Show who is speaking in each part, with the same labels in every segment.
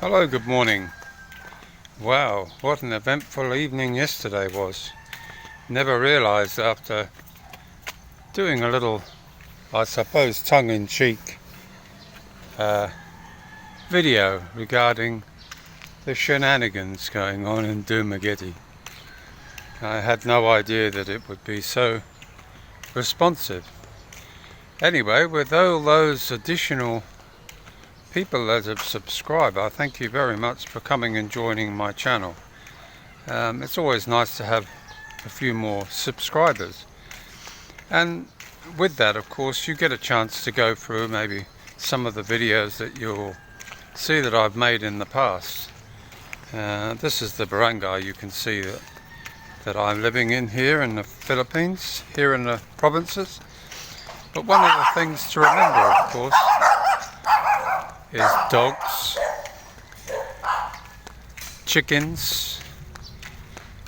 Speaker 1: Hello, good morning. Wow, what an eventful evening yesterday was. Never realised after doing a little, I suppose, tongue-in-cheek video regarding the shenanigans going on in Dumagette. I had no idea that it would be so responsive. Anyway, with all those additional people that have subscribed, I thank you very much for coming and joining my channel. It's always nice to have a few more subscribers, and with that, of course, you get a chance to go through maybe some of the videos that you'll see that I've made in the past. This is the barangay you can see that I'm living in here in the Philippines, here in the provinces. But one of the things to remember, of course, is dogs, chickens,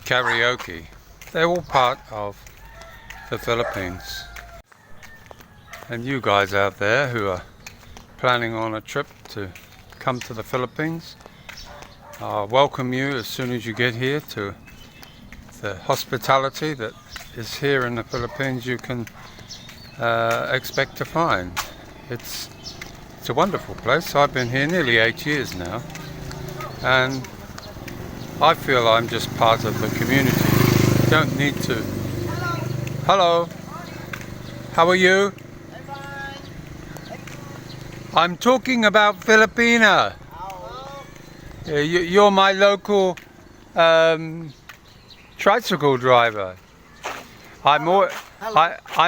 Speaker 1: karaoke. They're all part of the Philippines. And you guys out there who are planning on a trip to come to the Philippines, I welcome you as soon as you get here to the hospitality that is here in the Philippines. You can expect to find. It's a wonderful place. I've been here nearly 8 years now, and I feel I'm just part of the community. You don't need to. Hello. How are you? I'm talking about Filipina. You're my local tricycle driver. I'm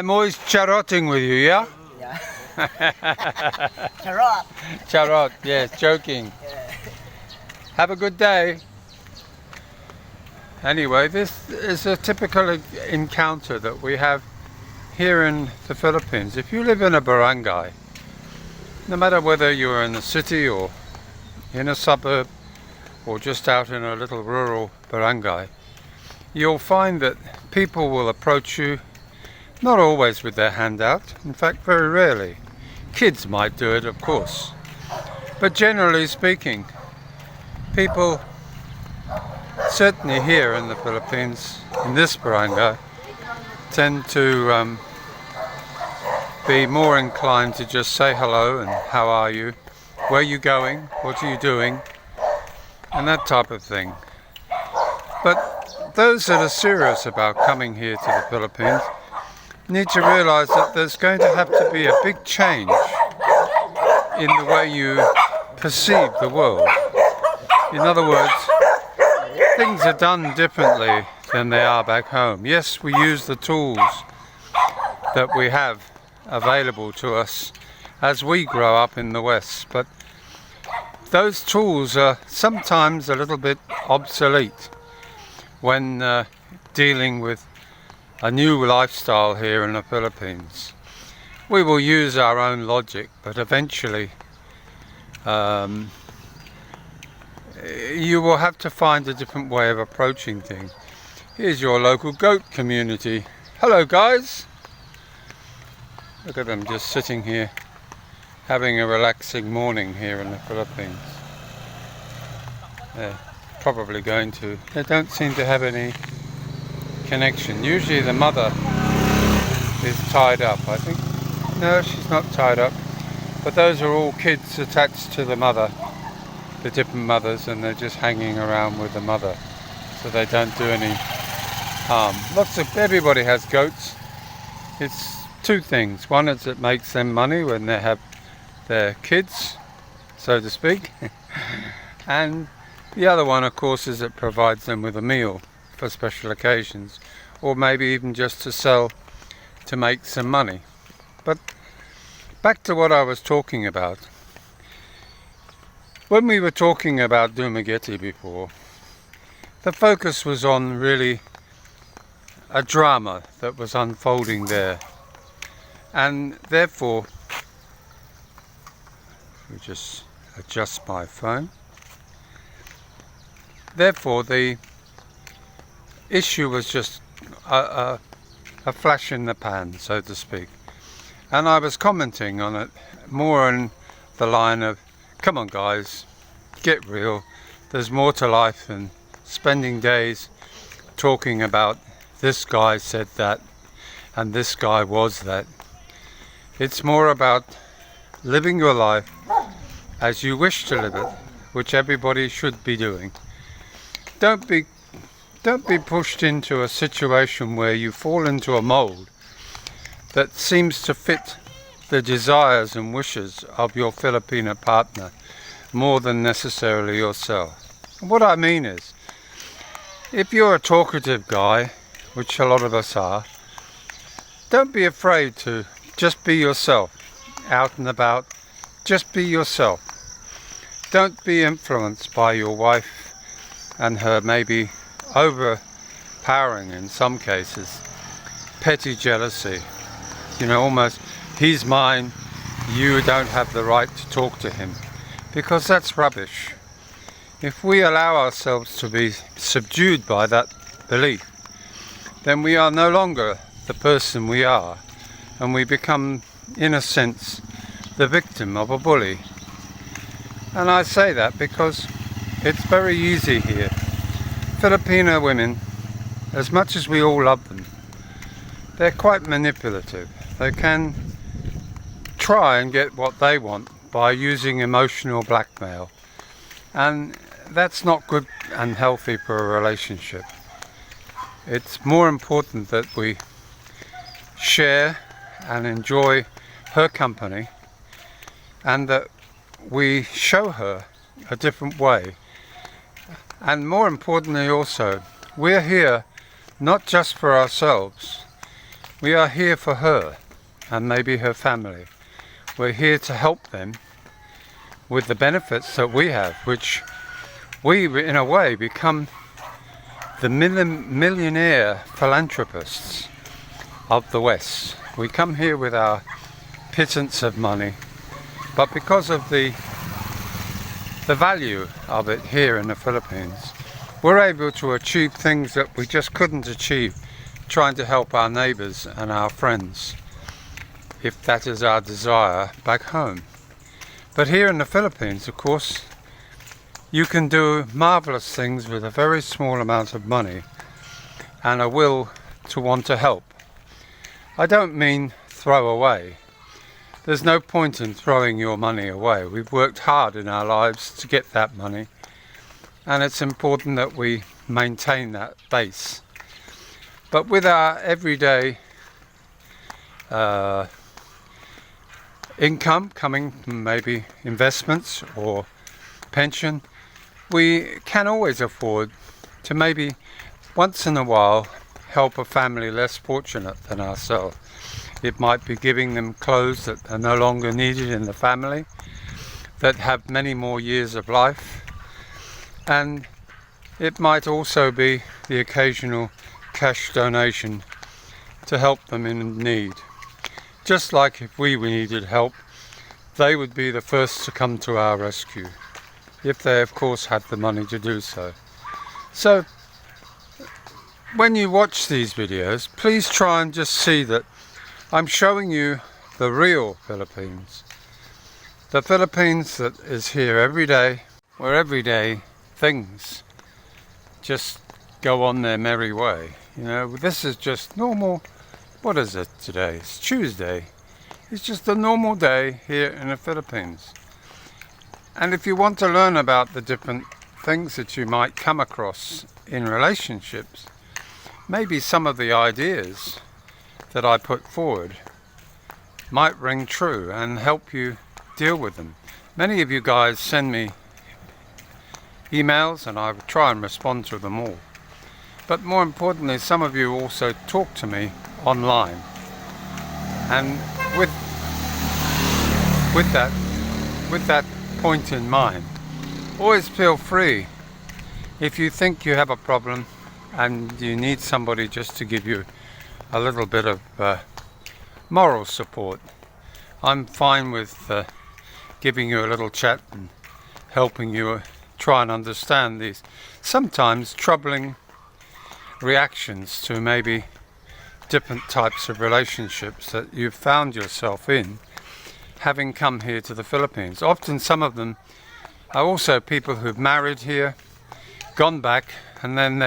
Speaker 1: always charotting with you, yeah?
Speaker 2: Yeah. Charot.
Speaker 1: Charot, yes, joking.
Speaker 2: Yeah.
Speaker 1: Have a good day. Anyway, this is a typical encounter that we have here in the Philippines. If you live in a barangay, no matter whether you're in the city or in a suburb or just out in a little rural barangay, you'll find that people will approach you, not always with their hand out, in fact very rarely. Kids might do it, of course, but generally speaking, people, certainly here in the Philippines, in this barangay, tend to be more inclined to just say hello and how are you, where are you going, what are you doing, and that type of thing. But those that are serious about coming here to the Philippines need to realize that there's going to have to be a big change in the way you perceive the world. In other words, things are done differently than they are back home. Yes, we use the tools that we have available to us as we grow up in the West, but those tools are sometimes a little bit obsolete when dealing with a new lifestyle here in the Philippines. We will use our own logic, but eventually you will have to find a different way of approaching things. Here's your local goat community. Hello guys! Look at them just sitting here having a relaxing morning here in the Philippines. They're probably going to, they don't seem to have any connection. Usually the mother is tied up, I think. No, she's not tied up, but those are all kids attached to the mother, the different mothers, and they're just hanging around with the mother so they don't do any harm. Everybody has goats. It's two things. One is it makes them money when they have their kids, so to speak, and the other one, of course, is it provides them with a meal for special occasions, or maybe even just to sell to make some money. But back to what I was talking about. When we were talking about Dumagette before, the focus was on really a drama that was unfolding there, and therefore, let me just adjust my phone. Therefore, the issue was just a flash in the pan, so to speak. And I was commenting on it more on the line of, come on guys, get real. There's more to life than spending days talking about this guy said that and this guy was that. It's more about living your life as you wish to live it, which everybody should be doing. Don't be pushed into a situation where you fall into a mold that seems to fit the desires and wishes of your Filipino partner more than necessarily yourself. What I mean is, if you're a talkative guy, which a lot of us are, don't be afraid to just be yourself, out and about. Just be yourself. Don't be influenced by your wife and her maybe overpowering, in some cases, petty jealousy. You know, almost, he's mine, you don't have the right to talk to him. Because that's rubbish. If we allow ourselves to be subdued by that belief, then we are no longer the person we are, and we become, in a sense, the victim of a bully. And I say that because it's very easy here. Filipino women, as much as we all love them, they're quite manipulative. They can try and get what they want by using emotional blackmail, and that's not good and healthy for a relationship. It's more important that we share and enjoy her company, and that we show her a different way. And more importantly also, we're here not just for ourselves, we are here for her and maybe her family. We're here to help them with the benefits that we have, which we in a way become the millionaire philanthropists of the West. We come here with our pittance of money, but because of the value of it here in the Philippines, we're able to achieve things that we just couldn't achieve trying to help our neighbours and our friends, if that is our desire back home. But here in the Philippines, of course, you can do marvellous things with a very small amount of money and a will to want to help. I don't mean throw away. There's no point in throwing your money away. We've worked hard in our lives to get that money, and it's important that we maintain that base. But with our everyday income coming from maybe investments or pension, we can always afford to maybe once in a while help a family less fortunate than ourselves. It might be giving them clothes that are no longer needed in the family, that have many more years of life, and it might also be the occasional cash donation to help them in need. Just like if we needed help, they would be the first to come to our rescue, if they of course had the money to do so. So when you watch these videos, please try and just see that I'm showing you the real Philippines. The Philippines that is here every day, where everyday things just go on their merry way. You know, this is just normal. What is it today? It's Tuesday. It's just a normal day here in the Philippines. And if you want to learn about the different things that you might come across in relationships, maybe some of the ideas that I put forward might ring true and help you deal with them. Many of you guys send me emails and I try and respond to them all. But more importantly, some of you also talk to me online. And with that point in mind, always feel free, if you think you have a problem and you need somebody just to give you a little bit of moral support, I'm fine with giving you a little chat and helping you try and understand these sometimes troubling reactions to maybe different types of relationships that you've found yourself in having come here to the Philippines. Often some of them are also people who've married here, gone back, and then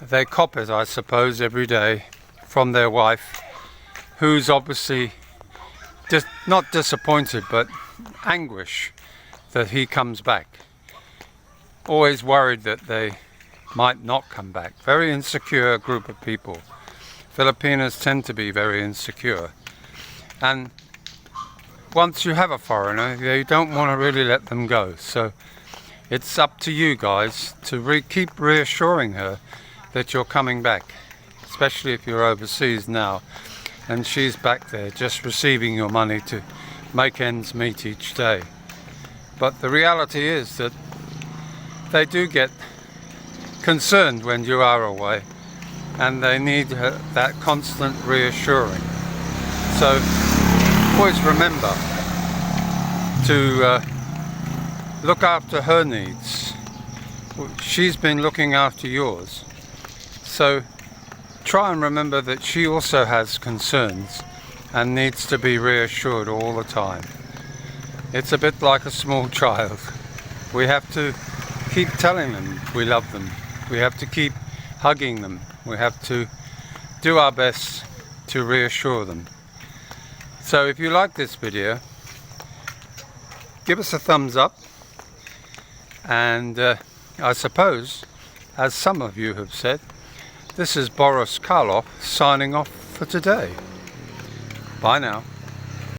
Speaker 1: they cop it, I suppose, every day from their wife, who's obviously just not disappointed but anguish that he comes back. Always worried that they might not come back. Very insecure group of people. Filipinos tend to be very insecure, and once you have a foreigner, you don't want to really let them go. So it's up to you guys to keep reassuring her that you're coming back, especially if you're overseas now and she's back there just receiving your money to make ends meet each day. But the reality is that they do get concerned when you are away, and they need that constant reassuring. So always remember to look after her needs. She's been looking after yours, so try and remember that she also has concerns and needs to be reassured all the time. It's a bit like a small child. We have to keep telling them we love them. We have to keep hugging them. We have to do our best to reassure them. So if you like this video, give us a thumbs up, and I suppose, as some of you have said, this is Boris Karloff signing off for today. Bye now.